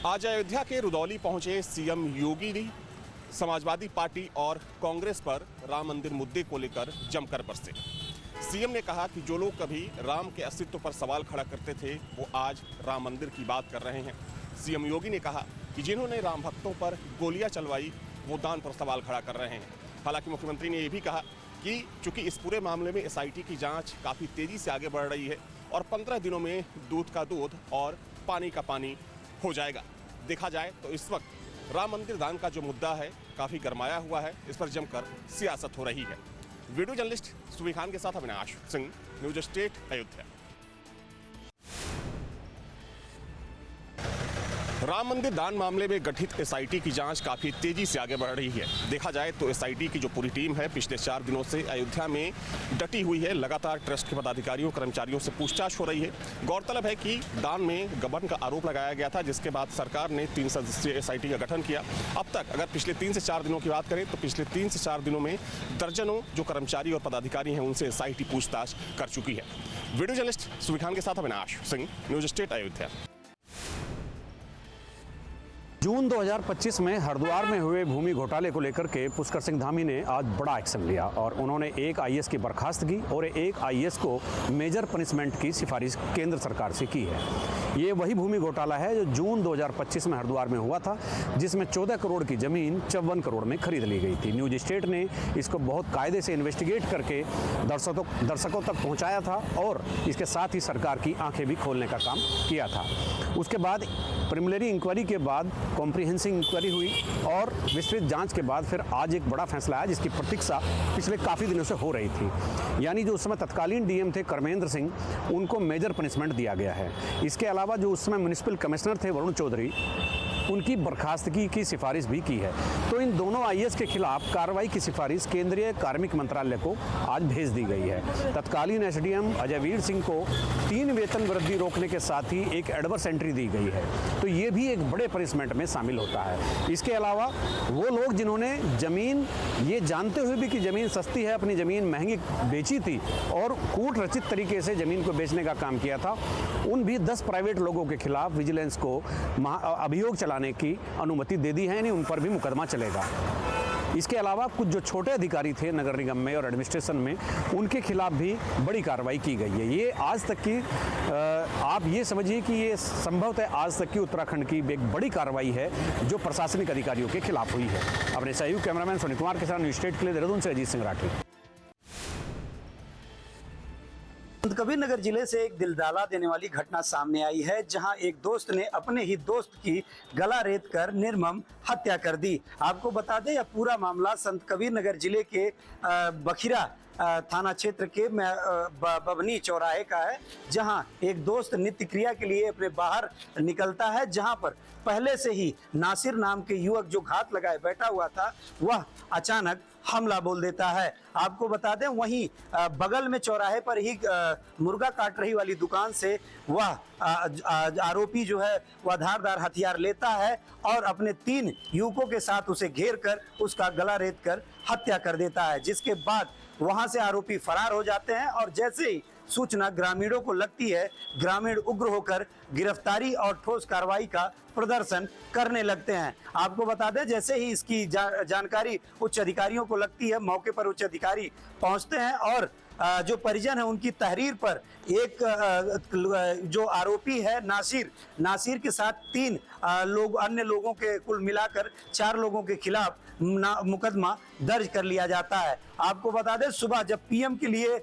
आज अयोध्या के रुदौली पहुंचे सीएम योगी ने समाजवादी पार्टी और कांग्रेस पर राम मंदिर मुद्दे को लेकर जमकर बरसे। सीएम ने कहा कि जो लोग कभी राम के अस्तित्व पर सवाल खड़ा करते थे वो आज राम मंदिर की बात कर रहे हैं। सीएम योगी ने कहा कि जिन्होंने राम भक्तों पर गोलियां चलवाई वो दान पर सवाल खड़ा कर रहे हैं। हालांकि मुख्यमंत्री ने यह भी कहा कि चूंकि इस पूरे मामले में एसआईटी की जांच काफ़ी तेजी से आगे बढ़ रही है और 15 दिनों में दूध का दूध और पानी का पानी हो जाएगा। देखा जाए तो इस वक्त राम मंदिर दान का जो मुद्दा है काफ़ी गरमाया हुआ है, इस पर जमकर सियासत हो रही है। वीडियो जर्नलिस्ट सुबी खान के साथ अविनाश सिंह, न्यूज स्टेट अयोध्या। राम मंदिर दान मामले में गठित एसआईटी की जांच काफ़ी तेजी से आगे बढ़ रही है। देखा जाए तो एसआईटी की जो पूरी टीम है पिछले 4 दिनों से अयोध्या में डटी हुई है। लगातार ट्रस्ट के पदाधिकारियों कर्मचारियों से पूछताछ हो रही है। गौरतलब है कि दान में गबन का आरोप लगाया गया था, जिसके बाद सरकार ने 3 सदस्यीय एसआईटी का गठन किया। अब तक अगर पिछले 3 से 4 दिनों की बात करें तो पिछले 3 से 4 दिनों में दर्जनों जो कर्मचारी और पदाधिकारी हैं उनसे एसआईटी पूछताछ कर चुकी है। वीडियो जर्नलिस्ट सुबी खान के साथ अविनाश सिंह, न्यूज स्टेट अयोध्या। जून 2025 में हरिद्वार में हुए भूमि घोटाले को लेकर के पुष्कर सिंह धामी ने आज बड़ा एक्शन लिया और उन्होंने एक आईएएस की बर्खास्तगी और एक आईएएस को मेजर पनिशमेंट की सिफारिश केंद्र सरकार से की है। ये वही भूमि घोटाला है जो जून 2025 में हरिद्वार में हुआ था, जिसमें 14 करोड़ की जमीन 54 करोड़ में खरीद ली गई थी। न्यूज स्टेट ने इसको बहुत कायदे से इन्वेस्टिगेट करके दर्शकों तक पहुंचाया था और इसके साथ ही सरकार की आंखें भी खोलने का काम किया था। उसके बाद प्रिलिमिनरी इंक्वायरी के बाद कॉम्प्रिहेंसिव इंक्वायरी हुई और विस्तृत जांच के बाद फिर आज एक बड़ा फैसला आया, जिसकी प्रतीक्षा पिछले काफ़ी दिनों से हो रही थी। यानी जो उस समय तत्कालीन डीएम थे कर्मेंद्र सिंह, उनको मेजर पनिशमेंट दिया गया है। इसके अलावा जो उस समय म्युनिसिपल कमिश्नर थे वरुण चौधरी, उनकी बर्खास्तगी की सिफारिश भी की है। तो इन दोनों आईएएस के खिलाफ कार्रवाई की सिफारिश केंद्रीय कार्मिक मंत्रालय को आज भेज दी गई है। तत्कालीन एसडीएम अजयवीर सिंह को 3 वेतन वृद्धि रोकने के साथ ही एक एडवर्स एंट्री दी गई है। तो ये भी एक बड़े पनिशमेंट में शामिल होता है। इसके अलावा वो लोग जिन्होंने ज़मीन ये जानते हुए भी कि ज़मीन सस्ती है, अपनी ज़मीन महंगी बेची थी और कूट रचित तरीके से ज़मीन को बेचने का काम किया था, उन भी 10 प्राइवेट लोगों के खिलाफ विजिलेंस को अभियोग चलाने की अनुमति दे दी है, यानी उन पर भी मुकदमा चलेगा। इसके अलावा कुछ जो छोटे अधिकारी थे नगर निगम में और एडमिनिस्ट्रेशन में, उनके खिलाफ भी बड़ी कार्रवाई की गई है। ये आज तक की आप ये समझिए कि ये संभवतः आज तक की उत्तराखंड की एक बड़ी कार्रवाई है जो प्रशासनिक अधिकारियों के खिलाफ हुई है। अपने सहयोगी कैमरामैन सोनी कुमार के साथ न्यूज स्टेट के लिए देहरादून से अजीत सिंह राठी। संतकबीरनगर जिले से एक दिलदहला देने वाली घटना सामने आई है, जहां एक दोस्त ने अपने ही दोस्त की गला रेत कर निर्मम हत्या कर दी। आपको बता दें यह पूरा मामला संतकबीरनगर जिले के बखिरा थाना क्षेत्र के बबनी चौराहे का है, जहां एक दोस्त नित्य क्रिया के लिए अपने बाहर निकलता है, जहां पर पहले से ही नासिर नाम के युवक जो घात लगाए बैठा हुआ था वह अचानक हमला बोल देता है। आपको बता दें वहीं बगल में चौराहे पर ही मुर्गा काट रही वाली दुकान से वह आरोपी जो है वह धारदार हथियार लेता है और अपने 3 युवकों के साथ उसे घेर कर उसका गला रेत कर हत्या कर देता है, जिसके बाद वहां से आरोपी फरार हो जाते हैं। और जैसे ही सूचना ग्रामीणों को लगती है, ग्रामीण उग्र होकर गिरफ्तारी और ठोस कार्रवाई का प्रदर्शन करने लगते हैं। आपको बता दें जैसे ही इसकी जानकारी उच्च अधिकारियों को लगती है, मौके पर उच्च अधिकारी पहुंचते हैं और जो परिजन है उनकी तहरीर पर एक जो आरोपी है नासिर के साथ 3 अन्य लोगों के कुल मिलाकर 4 लोगों के खिलाफ मुकदमा दर्ज कर लिया जाता है। आपको बता दें सुबह जब पीएम के लिए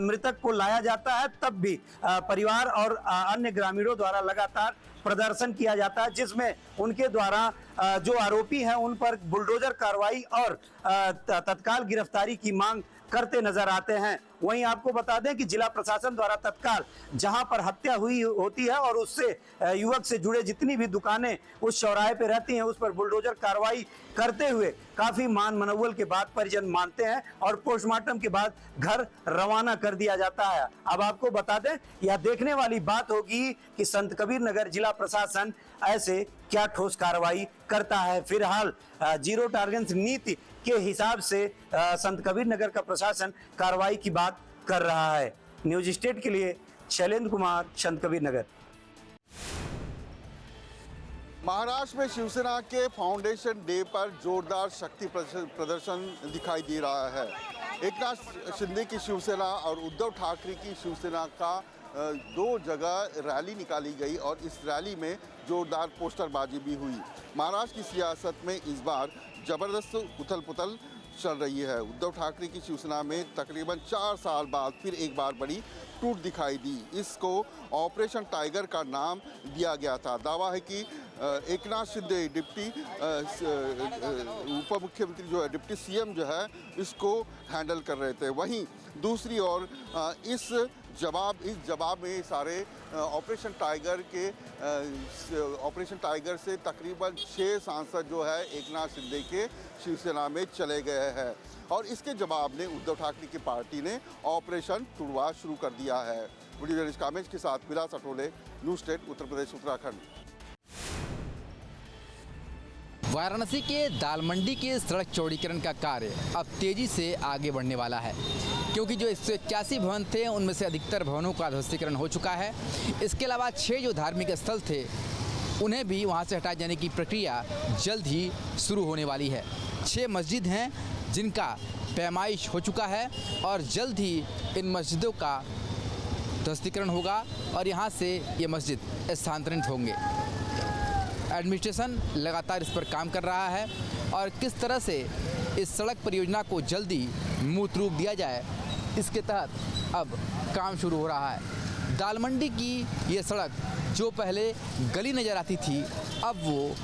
मृतक को लाया जाता है तब भी परिवार और अन्य ग्रामीणों द्वारा लगातार प्रदर्शन किया जाता है, जिसमें उनके द्वारा जो आरोपी हैं उन पर बुलडोजर कार्रवाई और तत्काल गिरफ्तारी की मांग करते नजर आते हैं। वहीं आपको बता दें कि जिला प्रशासन द्वारा तत्काल जहां पर हत्या हुई होती है और उससे युवक से जुड़े जितनी भी दुकानें उस चौराहे पे रहती हैं उस पर बुलडोजर कार्रवाई करते हुए काफी मान मनोबल के बाद परिजन मानते हैं और पोस्टमार्टम के बाद घर रवाना कर दिया जाता है। अब आपको बता दें यह देखने वाली बात होगी कि संतकबीरनगर जिला प्रशासन ऐसे क्या ठोस कार्रवाई करता है। फिलहाल जीरो टॉलरेंस नीति के हिसाब से संतकबीरनगर का प्रशासन कार्रवाई की बात कर रहा है। न्यूज स्टेट के लिए शैलेंद्र कुमार, संतकबीरनगर। महाराष्ट्र में शिवसेना के फाउंडेशन डे पर जोरदार शक्ति प्रदर्शन दिखाई दे रहा है। एकनाथ शिंदे की शिवसेना और उद्धव ठाकरे की शिवसेना का दो जगह रैली निकाली गई और इस रैली में जोरदार पोस्टरबाजी भी हुई। महाराष्ट्र की सियासत में इस बार जबरदस्त उथल पुथल चल रही है। उद्धव ठाकरे की शिवसेना में तकरीबन 4 साल बाद फिर एक बार बड़ी टूट दिखाई दी। इसको ऑपरेशन टाइगर का नाम दिया गया था। दावा है कि एकनाथ शिंदे डिप्टी उप मुख्यमंत्री जो है, डिप्टी सीएम जो है, इसको हैंडल कर रहे थे। वहीं दूसरी ओर इस जवाब में सारे ऑपरेशन टाइगर से तकरीबन 6 सांसद जो है एकनाथ शिंदे के शिवसेना में चले गए हैं और इसके जवाब में उद्धव ठाकरे की पार्टी ने ऑपरेशन तुड़वा शुरू कर दिया है। वीडियो जर्नलिस्ट कामेश के साथ विलास अटोले, न्यूज़ स्टेट, उत्तर प्रदेश, उत्तराखंड। वाराणसी के दाल मंडी के सड़क चौड़ीकरण का कार्य अब तेजी से आगे बढ़ने वाला है, क्योंकि जो 181 भवन थे उनमें से अधिकतर भवनों का ध्वस्तीकरण हो चुका है। इसके अलावा 6 जो धार्मिक स्थल थे उन्हें भी वहां से हटाए जाने की प्रक्रिया जल्द ही शुरू होने वाली है। 6 मस्जिद हैं जिनका पैमाइश हो चुका है और जल्द ही इन मस्जिदों का ध्वस्तीकरण होगा और यहाँ से ये मस्जिद स्थानांतरित होंगे। एडमिनिस्ट्रेशन लगातार इस पर काम कर रहा है और किस तरह से इस सड़क परियोजना को जल्दी मूर्त रूप दिया जाए, इसके तहत अब काम शुरू हो रहा है। दाल मंडी की ये सड़क जो पहले गली नज़र आती थी, अब वो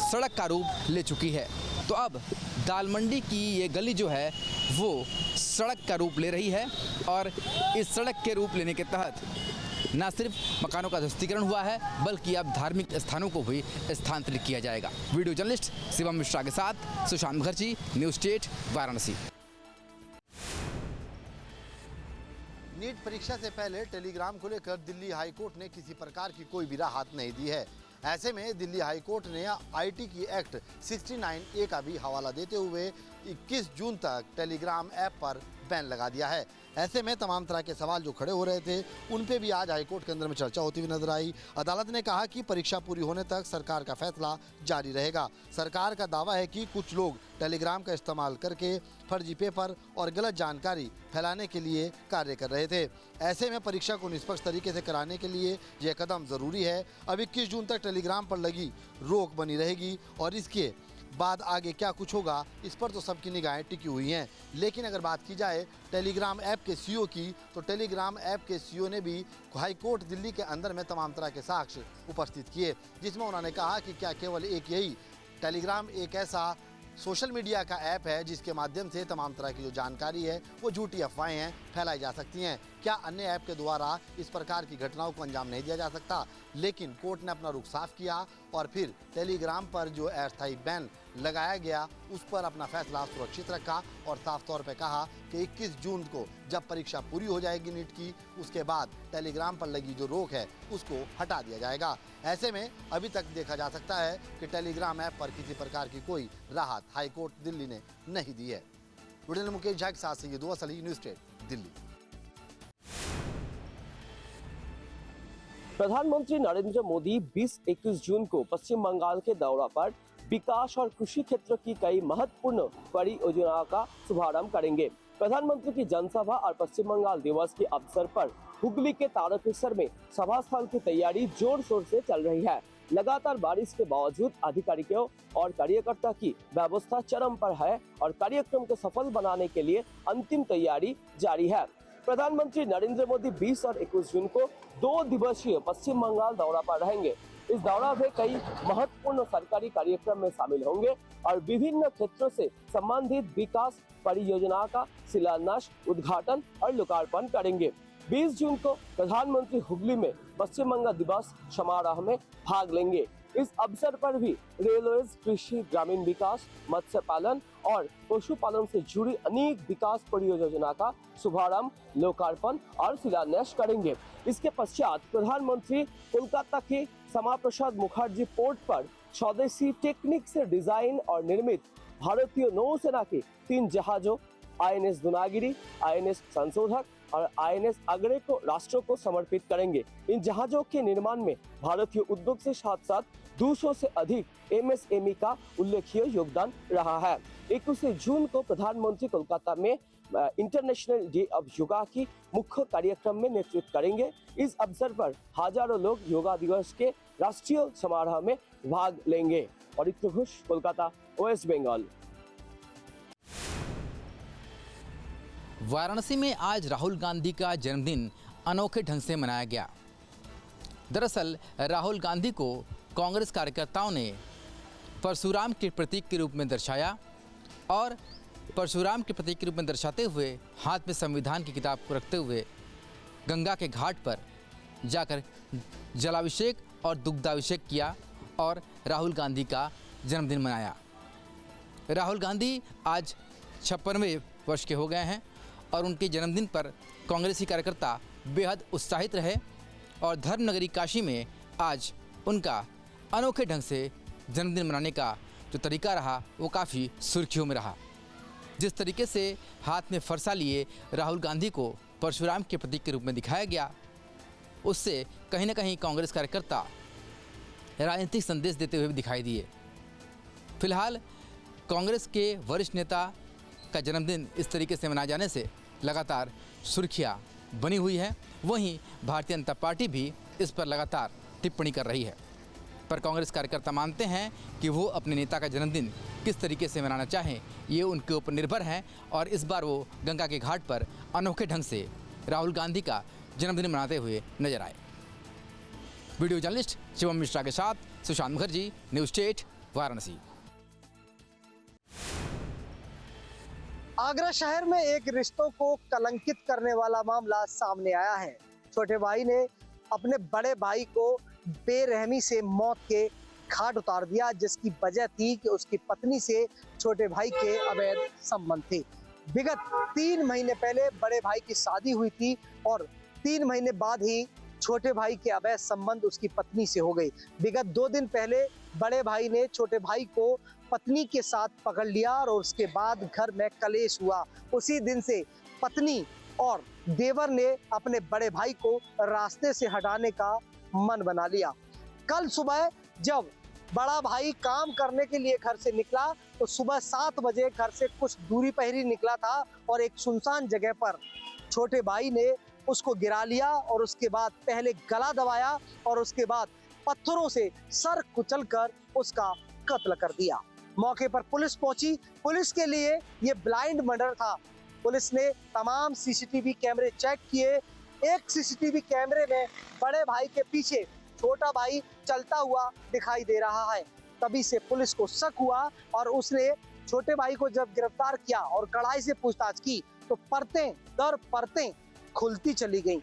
सड़क का रूप ले चुकी है। तो अब दाल मंडी की ये गली जो है वो सड़क का रूप ले रही है और इस सड़क के रूप लेने के तहत न सिर्फ मकानों का ध्वस्तीकरण हुआ है, बल्कि अब धार्मिक स्थानों को भी स्थानांतरित किया जाएगा। वीडियो जर्नलिस्ट शिवम मिश्रा के साथ Sushant Mukherjee, news state, Varanasi. NEET परीक्षा से पहले टेलीग्राम को लेकर दिल्ली हाई कोर्ट ने किसी प्रकार की कोई भी राहत नहीं दी है। ऐसे में दिल्ली हाई कोर्ट ने आईटी की एक्ट 69A का भी हवाला देते हुए 21 जून तक टेलीग्राम ऐप पर बैन लगा दिया है। ऐसे में तमाम तरह के सवाल जो खड़े हो रहे थे उन पे भी आज हाईकोर्ट के अंदर में चर्चा होती हुई नजर आई। अदालत ने कहा कि परीक्षा पूरी होने तक सरकार का फैसला जारी रहेगा। सरकार का दावा है कि कुछ लोग टेलीग्राम का इस्तेमाल करके फर्जी पेपर और गलत जानकारी फैलाने के लिए कार्य कर रहे थे। ऐसे में परीक्षा को निष्पक्ष तरीके से कराने के लिए यह कदम ज़रूरी है। अब 21 जून तक टेलीग्राम पर लगी रोक बनी रहेगी और इसके बाद आगे क्या कुछ होगा इस पर तो सबकी निगाहें टिकी हुई हैं। लेकिन अगर बात की जाए टेलीग्राम ऐप के सीईओ की, तो टेलीग्राम ऐप के सीईओ ने भी हाई कोर्ट दिल्ली के अंदर में तमाम तरह के साक्ष्य उपस्थित किए, जिसमें उन्होंने कहा कि क्या केवल एक यही टेलीग्राम एक ऐसा सोशल मीडिया का ऐप है जिसके माध्यम से तमाम तरह की जो जानकारी है वो झूठी अफवाहें हैं फैलाई जा सकती हैं। क्या अन्य ऐप के द्वारा इस प्रकार की घटनाओं को अंजाम नहीं दिया जा सकता? लेकिन कोर्ट ने अपना रुख साफ किया और फिर टेलीग्राम पर जो अस्थायी बैन लगाया गया उस पर अपना फैसला सुरक्षित रखा और साफ तौर पे कहा कि 21 जून को जब परीक्षा पूरी हो जाएगी नीट की, उसके बाद टेलीग्राम पर लगी जो रोक है उसको हटा दिया जाएगा। ऐसे में अभी तक देखा जा सकता है कि टेलीग्राम ऐप पर किसी प्रकार की कोई राहत हाईकोर्ट दिल्ली ने नहीं दी है। वीडियो मुकेश झा के साथ से ये दुआ सली, न्यूज़ स्टेट, दिल्ली। प्रधानमंत्री नरेंद्र मोदी 20-21 जून को पश्चिम बंगाल के दौरा पर विकास और कृषि क्षेत्र की कई महत्वपूर्ण परियोजनाओं का शुभारंभ करेंगे। प्रधानमंत्री की जनसभा और पश्चिम बंगाल दिवस के अवसर पर हुगली के तारकेश्वर में सभा स्थल की तैयारी जोर शोर से चल रही है। लगातार बारिश के बावजूद अधिकारियों और कार्यकर्ता की व्यवस्था चरम पर है और कार्यक्रम को सफल बनाने के लिए अंतिम तैयारी जारी है। प्रधानमंत्री नरेंद्र मोदी 20 और 21 जून को 2 दिवसीय पश्चिम बंगाल दौरा पर रहेंगे। इस दौरा में कई महत्वपूर्ण सरकारी कार्यक्रम में शामिल होंगे और विभिन्न क्षेत्रों से संबंधित विकास परियोजना का शिलान्यास, उद्घाटन और लोकार्पण करेंगे। 20 जून को प्रधानमंत्री हुगली में पश्चिम बंगाल दिवस समारोह में भाग लेंगे। इस अवसर पर भी रेलवे, कृषि, ग्रामीण विकास, मत्स्य पालन और पशुपालन से जुड़ी अनेक विकास परियोजना का शुभारंभ, लोकार्पण और शिलान्यास करेंगे। इसके पश्चात प्रधानमंत्री कोलकाता के श्यामा प्रसाद मुखर्जी पोर्ट पर स्वदेशी टेक्निक से डिजाइन और निर्मित भारतीय नौसेना के 3 जहाजों INS दुनागिरी, INS संशोधक और INS अगरे को राष्ट्र को समर्पित करेंगे। इन जहाजों के निर्माण में भारतीय उद्योग से साथ साथ 200 से अधिक MSME का उल्लेखनीय योगदान रहा है। 21 जून को प्रधानमंत्री कोलकाता में इंटरनेशनल डे ऑफ योगा की मुख्य कार्यक्रम में नेतृत्व करेंगे। इस अवसर पर हजारों लोग योगा दिवस के राष्ट्रीय समारोह में भाग लेंगे। और घोष, कोलकाता, वेस्ट बंगाल। वाराणसी में आज राहुल गांधी का जन्मदिन अनोखे ढंग से मनाया गया। दरअसल राहुल गांधी को कांग्रेस कार्यकर्ताओं ने परशुराम के प्रतीक के रूप में दर्शाया और परशुराम के प्रतीक के रूप में दर्शाते हुए हाथ में संविधान की किताब को रखते हुए गंगा के घाट पर जाकर जलाभिषेक और दुग्धाभिषेक किया और राहुल गांधी का जन्मदिन मनाया। राहुल गांधी आज 56वें वर्ष के हो गए हैं और उनके जन्मदिन पर कांग्रेसी कार्यकर्ता बेहद उत्साहित रहे और धर्मनगरी काशी में आज उनका अनोखे ढंग से जन्मदिन मनाने का जो तरीका रहा वो काफ़ी सुर्खियों में रहा। जिस तरीके से हाथ में फरसा लिए राहुल गांधी को परशुराम के प्रतीक के रूप में दिखाया गया, उससे कहीं ना कहीं कांग्रेस कार्यकर्ता राजनीतिक संदेश देते हुए भी दिखाई दिए। फिलहाल कांग्रेस के वरिष्ठ नेता का जन्मदिन इस तरीके से मनाए जाने से लगातार सुर्खियां बनी हुई है। वहीं भारतीय जनता पार्टी भी इस पर लगातार टिप्पणी कर रही है। पर कांग्रेस कार्यकर्ता मानते हैं कि वो अपने नेता का जन्मदिन किस तरीके से मनाना चाहें ये उनके ऊपर निर्भर है और इस बार वो गंगा के घाट पर अनोखे ढंग से राहुल गांधी का जन्मदिन मनाते हुए नजर आए। वीडियो जर्नलिस्ट शिवम मिश्रा के साथ सुशांत मुखर्जी, न्यूज़ 8 वाराणसी। आगरा शहर में एक रिश्तों को कलंकित करने वाला मामला सामने आया है। छोटे भाई ने अपने बड़े भाई को बेरहमी से मौत के घाट उतार दिया, जिसकी वजह थी कि उसकी पत्नी से छोटे भाई के अवैध संबंध थे। विगत 3 महीने पहले बड़े भाई की शादी हुई थी और 3 महीने बाद ही छोटे भाई के अवैध संबंध उसकी पत्नी से हो गए। विगत 2 दिन पहले बड़े भाई ने छोटे भाई को पत्नी के साथ पकड़ लिया और उसके बाद घर में कलेश हुआ। उसी दिन से पत्नी और देवर ने अपने बड़े भाई को रास्ते से हटाने का मन बना लिया। कल सुबह जब बड़ा भाई काम करने के लिए घर से निकला तो सुबह 7 बजे घर से कुछ दूरी पर ही निकला था और एक सुनसान जगह पर छोटे भाई ने उसको गिरा लिया और उसके बाद पहले गला दबाया और उसके बाद पत्थरों से सर कुचलकर उसका कत्ल कर दिया। मौके पर पुलिस पहुंची। पुलिस के लिए ये ब्लाइंड मर्डर था। पुलिस ने तमाम सीसीटीवी कैमरे चेक किए। एक सीसीटीवी कैमरे में बड़े भाई के पीछे छोटा भाई चलता हुआ दिखाई दे रहा है। तभी से पुलिस को शक हुआ और उसने छोटे भाई को जब गिरफ्तार किया और कड़ाई से पूछताछ की तो परतें दर परतें खुलती चली गईं।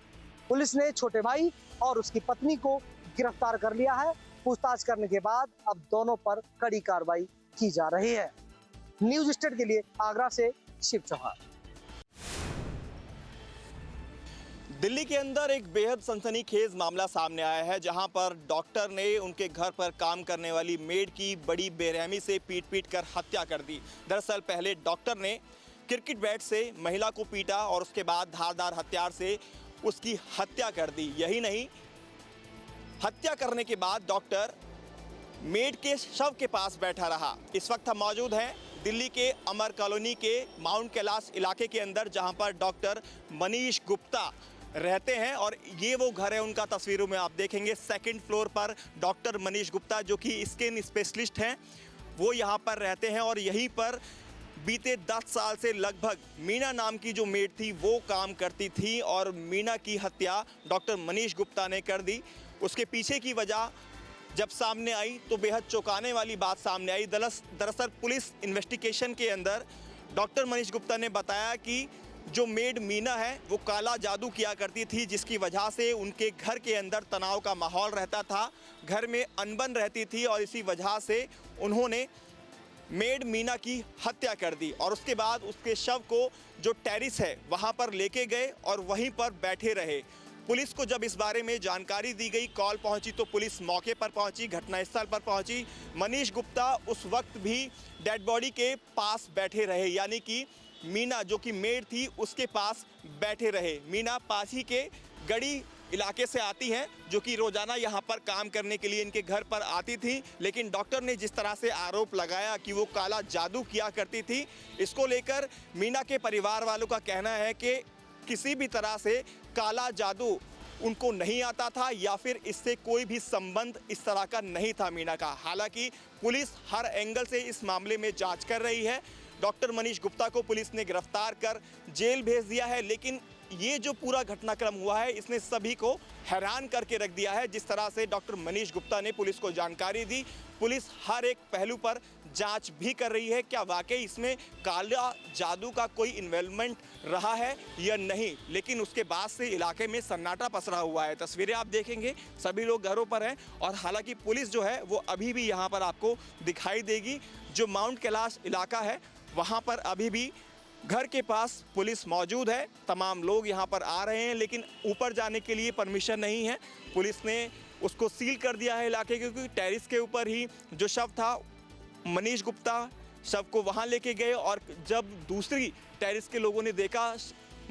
पुलिस ने छोटे भाई और उसकी पत्नी को गिरफ्तार कर लिया है। पूछताछ करने के बाद अब दोनों पर कड़ी कार्रवाई की जा रही है। न्यूज़ स्टेट के लिए आगरा से शिव चौहान। दिल्ली के अंदर एक बेहद सनसनीखेज मामला सामने आया है, जहां पर डॉक्टर ने उनके घर पर काम करने वाली मेड की बड़ी बेरहमी से पीट कर हत्या कर दी। दरअसल पहले डॉक्टर ने क्रिकेट बैट से महिला को पीटा और उसके बाद धारदार हथियार से उसकी हत्या कर दी। यही नहीं, हत्या करने के बाद डॉक्टर मेड के शव के पास बैठा रहा। इस वक्त हम मौजूद हैं दिल्ली के अमर कॉलोनी के माउंट कैलाश इलाके के अंदर, जहां पर डॉक्टर मनीष गुप्ता रहते हैं और ये वो घर है उनका। तस्वीरों में आप देखेंगे 2nd फ्लोर पर डॉक्टर मनीष गुप्ता, जो कि स्किन स्पेशलिस्ट हैं, वो यहाँ पर रहते हैं और यहीं पर बीते 10 साल से लगभग मीना नाम की जो मेड थी वो काम करती थी और मीना की हत्या डॉक्टर मनीष गुप्ता ने कर दी। उसके पीछे की वजह जब सामने आई तो बेहद चौंकाने वाली बात सामने आई। दरअसल पुलिस इन्वेस्टिगेशन के अंदर डॉक्टर मनीष गुप्ता ने बताया कि जो मेड मीना है वो काला जादू किया करती थी, जिसकी वजह से उनके घर के अंदर तनाव का माहौल रहता था, घर में अनबन रहती थी और इसी वजह से उन्होंने मेड मीना की हत्या कर दी और उसके बाद उसके शव को जो टेरिस है वहाँ पर लेके गए और वहीं पर बैठे रहे। पुलिस को जब इस बारे में जानकारी दी गई, कॉल पहुंची तो पुलिस मौके पर पहुंची, घटनास्थल पर पहुंची। मनीष गुप्ता उस वक्त भी डेड बॉडी के पास बैठे रहे, यानी कि मीना जो कि मेड थी उसके पास बैठे रहे। मीना पास ही के गढ़ी इलाके से आती हैं, जो कि रोजाना यहाँ पर काम करने के लिए इनके घर पर आती थी, लेकिन डॉक्टर ने जिस तरह से आरोप लगाया कि वो काला जादू किया करती थी, इसको लेकर मीना के परिवार वालों का कहना है कि किसी भी तरह से काला जादू उनको नहीं आता था या फिर इससे कोई भी संबंध इस तरह का नहीं था मीना का। हालांकि पुलिस हर एंगल से इस मामले में जांच कर रही है। डॉक्टर मनीष गुप्ता को पुलिस ने गिरफ्तार कर जेल भेज दिया है, लेकिन ये जो पूरा घटनाक्रम हुआ है इसने सभी को हैरान करके रख दिया है। जिस तरह से डॉक्टर मनीष गुप्ता ने पुलिस को जानकारी दी, पुलिस हर एक पहलू पर जांच भी कर रही है, क्या वाकई इसमें काला जादू का कोई इन्वॉल्वमेंट रहा है या नहीं। लेकिन उसके बाद से इलाके में सन्नाटा पसरा हुआ है। तस्वीरें आप देखेंगे, सभी लोग घरों पर हैं और हालांकि पुलिस जो है वो अभी भी यहाँ पर आपको दिखाई देगी। जो माउंट कैलाश इलाका है वहाँ पर अभी भी घर के पास पुलिस मौजूद है। तमाम लोग यहाँ पर आ रहे हैं, लेकिन ऊपर जाने के लिए परमिशन नहीं है। पुलिस ने उसको सील कर दिया है इलाके के, क्योंकि टेरिस के ऊपर ही जो शव था मनीष गुप्ता शव को वहाँ लेके गए और जब दूसरी टेरिस के लोगों ने देखा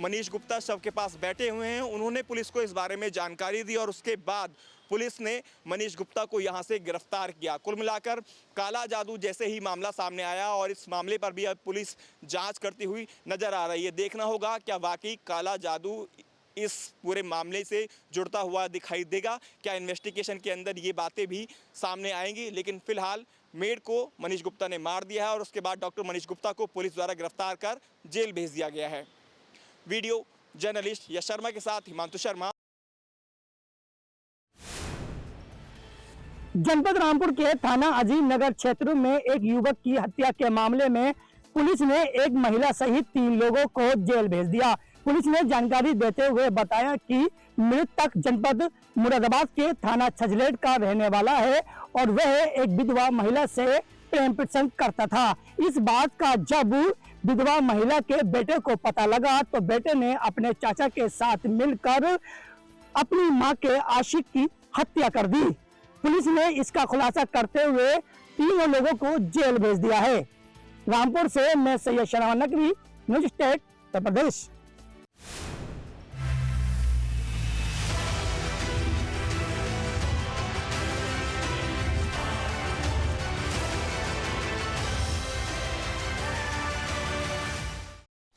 मनीष गुप्ता शव के पास बैठे हुए हैं, उन्होंने पुलिस को इस बारे में जानकारी दी और उसके बाद पुलिस ने मनीष गुप्ता को यहां से गिरफ्तार किया। कुल मिलाकर काला जादू जैसे ही मामला सामने आया और इस मामले पर भी अब पुलिस जांच करती हुई नजर आ रही है। देखना होगा क्या वाकई काला जादू इस पूरे मामले से जुड़ता हुआ दिखाई देगा, क्या इन्वेस्टिगेशन के अंदर ये बातें भी सामने आएंगी। लेकिन फिलहाल मेड को मनीष गुप्ता ने मार दिया है और उसके बाद डॉक्टर मनीष गुप्ता को पुलिस द्वारा गिरफ्तार कर जेल भेज दिया गया है। वीडियो जर्नलिस्ट यश शर्मा के साथ हिमांशु शर्मा। जनपद रामपुर के थाना अजीम नगर क्षेत्र में एक युवक की हत्या के मामले में पुलिस ने एक महिला सहित 3 लोगों को जेल भेज दिया। पुलिस ने जानकारी देते हुए बताया कि मृतक जनपद मुरादाबाद के थाना छजलेट का रहने वाला है और वह एक विधवा महिला से प्रेम प्रसंग करता था। इस बात का जब विधवा महिला के बेटे को पता लगा तो बेटे ने अपने चाचा के साथ मिलकर अपनी मां के आशिक की हत्या कर दी। पुलिस ने इसका खुलासा करते हुए 3 लोगों को जेल भेज दिया है। रामपुर से मैं सैयद शरावत नकवी, न्यूज़ स्टेट उत्तर प्रदेश।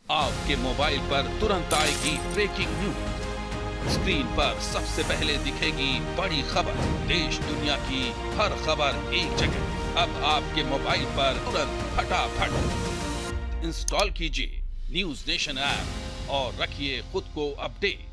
आपके मोबाइल पर तुरंत आएगी ब्रेकिंग न्यूज। स्क्रीन पर सबसे पहले दिखेगी बड़ी खबर। देश दुनिया की हर खबर एक जगह। अब आपके मोबाइल पर तुरंत फटाफट इंस्टॉल कीजिए न्यूज़ नेशन ऐप और रखिए खुद को अपडेट।